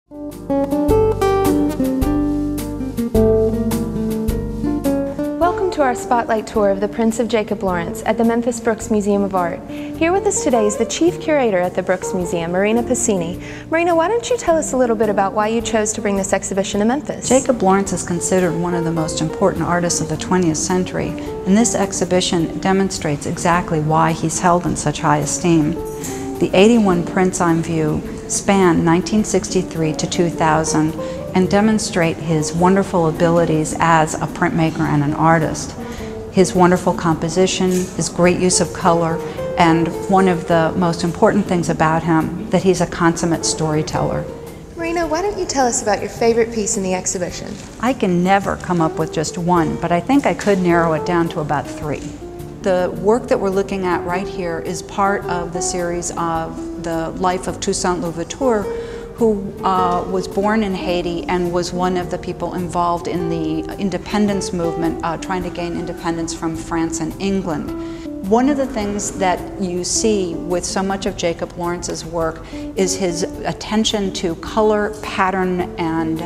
Welcome to our spotlight tour of the prints of Jacob Lawrance at the Memphis Brooks Museum of Art. Here with us today is the Chief Curator at the Brooks Museum, Marina Pacini. Marina, why don't you tell us a little bit about why you chose to bring this exhibition to Memphis? Jacob Lawrance is considered one of the most important artists of the 20th century, and this exhibition demonstrates exactly why he's held in such high esteem. The 81 prints on view span 1963 to 2000 and demonstrate his wonderful abilities as a printmaker and an artist. His wonderful composition, his great use of color, and one of the most important things about him, that he's a consummate storyteller. Marina, why don't you tell us about your favorite piece in the exhibition? I can never come up with just one, but I think I could narrow it down to about 3. The work that we're looking at right here is part of the series of the life of Toussaint Louverture, who was born in Haiti and was one of the people involved in the independence movement, trying to gain independence from France and England. One of the things that you see with so much of Jacob Lawrance's work is his attention to color, pattern, and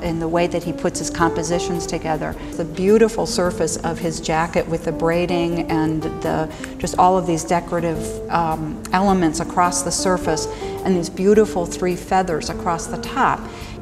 in the way that he puts his compositions together. The beautiful surface of his jacket with the braiding and just all of these decorative elements across the surface, and these beautiful 3 feathers across the top.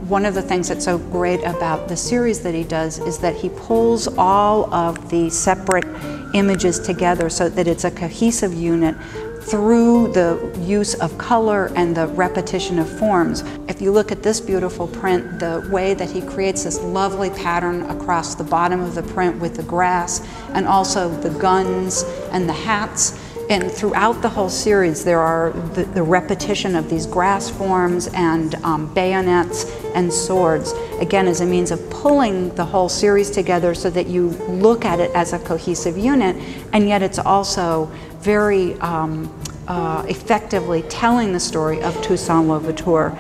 One of the things that's so great about the series that he does is that he pulls all of the separate images together so that it's a cohesive unit through the use of color and the repetition of forms. If you look at this beautiful print, the way that he creates this lovely pattern across the bottom of the print with the grass and also the guns and the hats. And throughout the whole series, there are the repetition of these grass forms and bayonets and swords, again, as a means of pulling the whole series together so that you look at it as a cohesive unit, and yet it's also very effectively telling the story of Toussaint Louverture.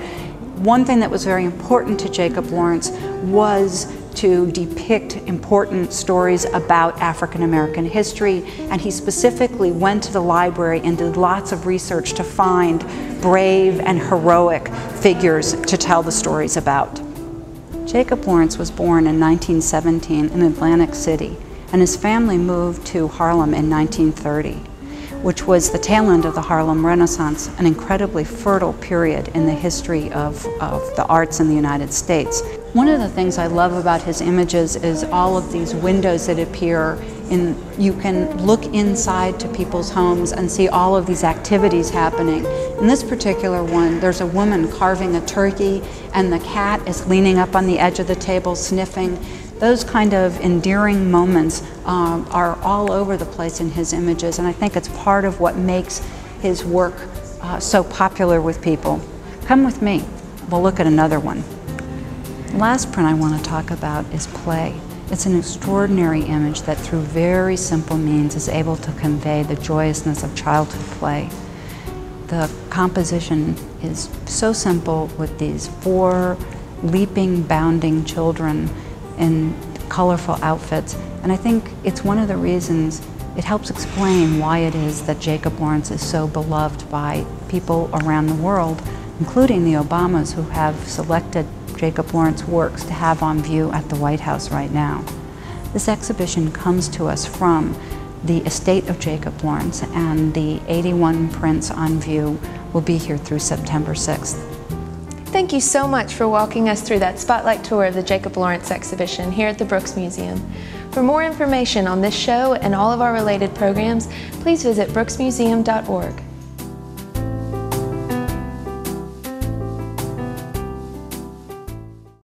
One thing that was very important to Jacob Lawrance was to depict important stories about African American history, and he specifically went to the library and did lots of research to find brave and heroic figures to tell the stories about. Jacob Lawrance was born in 1917 in Atlantic City, and his family moved to Harlem in 1930, which was the tail end of the Harlem Renaissance, an incredibly fertile period in the history of the arts in the United States. One of the things I love about his images is all of these windows that appear you can look inside to people's homes and see all of these activities happening. In this particular one, there's a woman carving a turkey and the cat is leaning up on the edge of the table sniffing. Those kind of endearing moments are all over the place in his images, and I think it's part of what makes his work so popular with people. Come with me, we'll look at another one. The last print I want to talk about is Play. It's an extraordinary image that through very simple means is able to convey the joyousness of childhood play. The composition is so simple with these 4 leaping, bounding children in colorful outfits, and I think it's one of the reasons it helps explain why it is that Jacob Lawrance is so beloved by people around the world, including the Obamas, who have selected Jacob Lawrence works to have on view at the White House right now. This exhibition comes to us from the estate of Jacob Lawrence, and the 81 prints on view will be here through September 6th. Thank you so much for walking us through that spotlight tour of the Jacob Lawrance exhibition here at the Brooks Museum. For more information on this show and all of our related programs, please visit brooksmuseum.org.